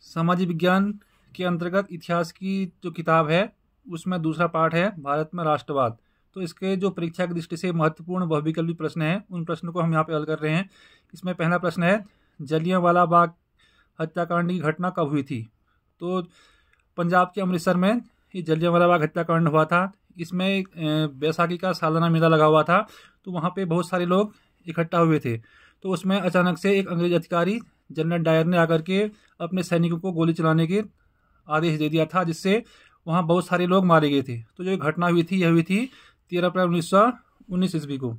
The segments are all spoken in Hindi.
सामाजिक विज्ञान के अंतर्गत इतिहास की जो किताब है उसमें दूसरा पार्ट है भारत में राष्ट्रवाद। तो इसके जो परीक्षा की दृष्टि से महत्वपूर्ण बहुविकल्पी प्रश्न हैं उन प्रश्नों को हम यहाँ पे हल कर रहे हैं। इसमें पहला प्रश्न है, जलियांवाला बाग हत्याकांड की घटना कब हुई थी? तो पंजाब के अमृतसर में ये जलियांवाला बाग हत्याकांड हुआ था। इसमें बैसाखी का सालाना मेला लगा हुआ था, तो वहाँ पे बहुत सारे लोग इकट्ठा हुए थे। तो उसमें अचानक से एक अंग्रेज अधिकारी जनरल डायर ने आकर के अपने सैनिकों को गोली चलाने के आदेश दे दिया था, जिससे वहाँ बहुत सारे लोग मारे गए थे। तो जो घटना हुई थी यह हुई थी 13 अप्रैल 1919 ईस्वी को।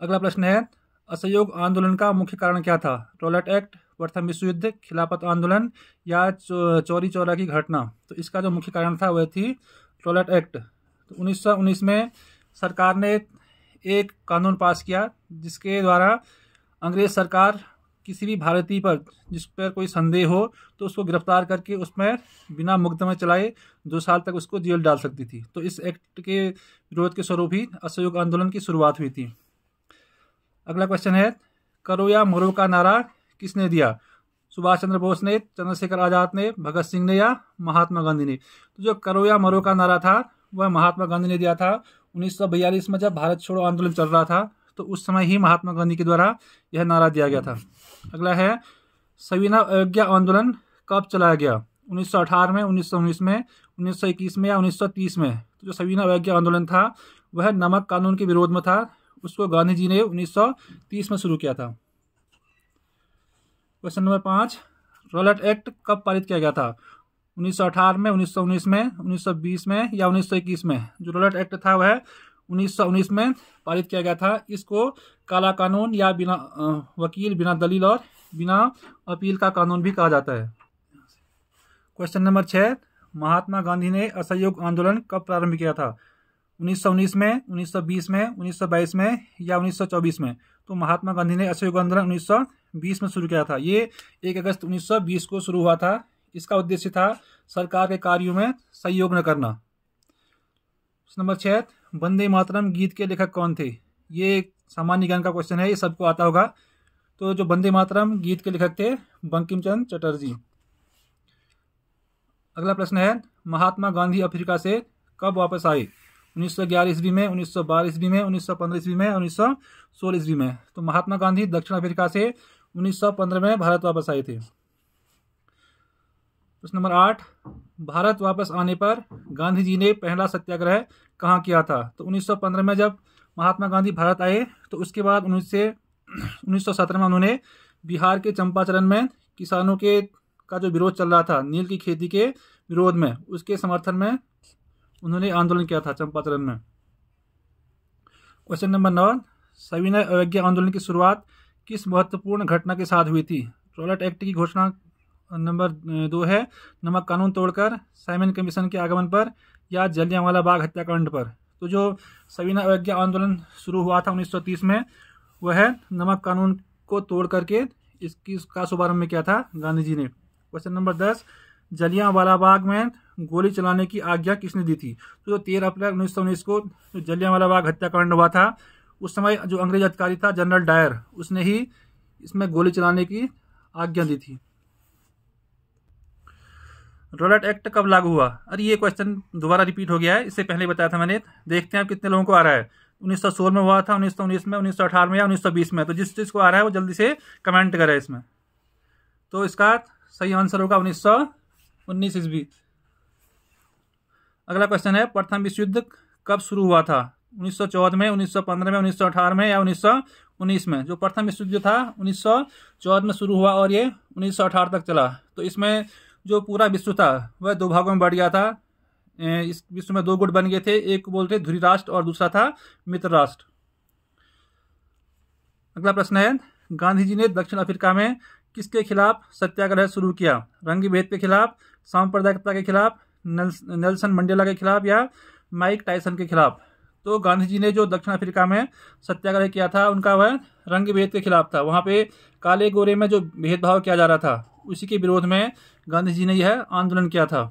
अगला प्रश्न है, असहयोग आंदोलन का मुख्य कारण क्या था? रॉलेट एक्ट, प्रथम विश्व युद्ध, खिलाफत आंदोलन या चौरी चौरा की घटना? तो इसका जो मुख्य कारण था वह थी रॉलेट एक्ट। तो 1919 में सरकार ने एक कानून पास किया जिसके द्वारा अंग्रेज सरकार किसी भी भारतीय पर जिस पर कोई संदेह हो तो उसको गिरफ्तार करके उसमें बिना मुकदमे चलाए 2 साल तक उसको जेल डाल सकती थी। तो इस एक्ट के विरोध के स्वरूप ही असहयोग आंदोलन की शुरुआत हुई थी। अगला क्वेश्चन है, करो या मरो का नारा किसने दिया? सुभाष चंद्र बोस ने, चंद्रशेखर आजाद ने, भगत सिंह ने या महात्मा गांधी ने? तो जो करो या मरो का नारा था वह महात्मा गांधी ने दिया था। 1942 में जब भारत छोड़ो आंदोलन चल रहा था तो उस समय ही महात्मा गांधी के द्वारा यह नारा दिया गया था। अगला है, सविनय अवज्ञा आंदोलन कब चलाया गया? 1918 में, 1919 में, 1921 में या 1930 में? तो जो सविनय अवज्ञा आंदोलन था वह नमक कानून के विरोध में था। उसको गांधी जी ने 1930 में शुरू किया था। क्वेश्चन नंबर 5, रॉलेट एक्ट कब पारित किया गया था? 1918 में, 1919 में, 1920 में या 1921 में? जो रॉलेट एक्ट था वह 1919 में पारित किया गया था। इसको काला कानून या बिना वकील, बिना दलील और बिना अपील का कानून भी कहा जाता है। क्वेश्चन नंबर 6, महात्मा गांधी ने असहयोग आंदोलन कब प्रारंभ किया था? 1919 में, 1920 में, 1922 में या 1924 में? तो महात्मा गांधी ने असहयोग आंदोलन 1920 में शुरू किया था। ये 1 अगस्त 1920 को शुरू हुआ था। इसका उद्देश्य था सरकार के कार्यों में सहयोग न करना। नंबर 6, वंदे मातरम गीत के लेखक कौन थे? ये एक सामान्य ज्ञान का क्वेश्चन है, ये सबको आता होगा। तो जो वंदे मातरम गीत के लेखक थे बंकिम चंद्र चटर्जी। अगला प्रश्न है, महात्मा गांधी अफ्रीका से कब वापस आए? 1911 ईस्वी में, 1912 ईस्वी में, 1915 ईस्वी में, 1916 ईस्वी में? तो महात्मा गांधी दक्षिण अफ्रीका से 1915 में भारत वापस आए थे। प्रश्न नंबर 8, भारत वापस आने पर गांधी जी ने पहला सत्याग्रह कहाँ किया था? तो 1915 में जब महात्मा गांधी भारत आए तो उसके बाद 1917 में उन्होंने बिहार के चंपाचरण में किसानों के का जो विरोध चल रहा था नील की खेती के विरोध में, उसके समर्थन में उन्होंने आंदोलन किया था चंपाचरण में। क्वेश्चन नंबर 9, सविनय अवज्ञा आंदोलन की शुरुआत किस महत्वपूर्ण घटना के साथ हुई थी? रॉलेट एक्ट की घोषणा। नंबर 2 है, नमक कानून तोड़कर, साइमन कमीशन के आगमन पर या जलियांवाला बाग हत्याकांड पर? तो जो सविनय अवज्ञा आंदोलन शुरू हुआ था 1930 में वह नमक कानून को तोड़ करके इसका शुभारंभ किया था गांधी जी ने। क्वेश्चन नंबर 10, जलियांवाला बाग में गोली चलाने की आज्ञा किसने दी थी? तो 13 अप्रैल 1919 को जो जलियांवाला बाग हत्याकांड हुआ था उस समय जो अंग्रेज अधिकारी था जनरल डायर, उसने ही इसमें गोली चलाने की आज्ञा दी थी। रॉलेट एक्ट कब लागू हुआ? अरे ये क्वेश्चन दोबारा रिपीट हो गया है, इससे पहले बताया था मैंने। देखते हैं अब कितने लोगों को आ रहा है। 1916 में हुआ था, 1919 में, 1918 में या 1920 में? तो जिस को आ रहा है वो जल्दी से कमेंट करे इसमें। तो इसका सही आंसर होगा 1919 ईस्वी। अगला क्वेश्चन है, प्रथम विश्व युद्ध कब शुरू हुआ था? 1914 में, 1915 में, 1918 में या 1919 में? जो प्रथम विश्व युद्ध था 1914 में शुरू हुआ और ये 1918 तक चला। तो इसमें जो पूरा विश्व था वह 2 भागों में बढ़ गया था। इस विश्व में 2 गुट बन गए थे, एक को बोलते ध्रुव राष्ट्र और दूसरा था मित्र राष्ट्र। अगला प्रश्न है, गांधी जी ने दक्षिण अफ्रीका में किसके खिलाफ सत्याग्रह शुरू किया? रंग भेद के खिलाफ, सांप्रदायिकता के खिलाफ, नेल्सन मंडेला के खिलाफ या माइक टायसन के खिलाफ? तो गांधी जी ने जो दक्षिण अफ्रीका में सत्याग्रह किया था उनका वह रंग भेद के खिलाफ था। वहाँ पे काले गोरे में जो भेदभाव किया जा रहा था उसी के विरोध में गांधी जी ने यह आंदोलन किया था।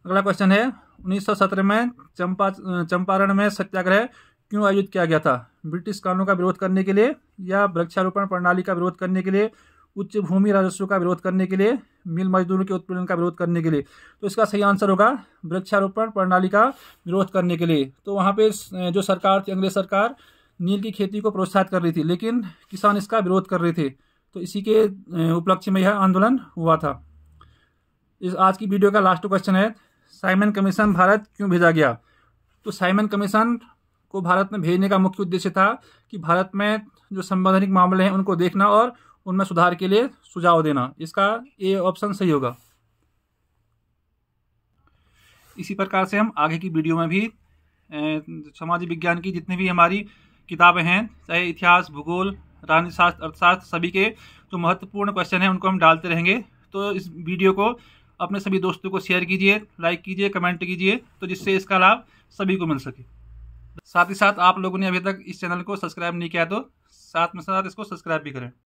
अगला क्वेश्चन है, 1917 में चंपारण में सत्याग्रह क्यों आयोजित किया गया था? ब्रिटिश कानूनों का विरोध करने के लिए या वृक्षारोपण प्रणाली का विरोध करने के लिए, उच्च भूमि राजस्व का विरोध करने के लिए, मिल मजदूरों के उत्पीड़न का विरोध करने के लिए। तो इसका सही आंसर होगा वृक्षारोपण प्रणाली का विरोध करने के लिए। तो वहाँ पे जो सरकार थी, अंग्रेज सरकार, नील की खेती को प्रोत्साहित कर रही थी, लेकिन किसान इसका विरोध कर रहे थे। तो इसी के उपलक्ष्य में यह आंदोलन हुआ था। इस आज की वीडियो का लास्ट क्वेश्चन है, साइमन कमीशन भारत क्यों भेजा गया? तो साइमन कमीशन को भारत में भेजने का मुख्य उद्देश्य था कि भारत में जो संवैधानिक मामले हैं उनको देखना और उनमें सुधार के लिए सुझाव देना। इसका ए ऑप्शन सही होगा। इसी प्रकार से हम आगे की वीडियो में भी समाज विज्ञान की जितनी भी हमारी किताबें हैं, चाहे इतिहास, भूगोल, राजनीतिशास्त्र, अर्थशास्त्र, सभी के जो महत्वपूर्ण क्वेश्चन हैं उनको हम डालते रहेंगे। तो इस वीडियो को अपने सभी दोस्तों को शेयर कीजिए, लाइक कीजिए, कमेंट कीजिए, तो जिससे इसका लाभ सभी को मिल सके। साथ ही साथ आप लोगों ने अभी तक इस चैनल को सब्सक्राइब नहीं किया तो साथ में साथ इसको सब्सक्राइब भी करें।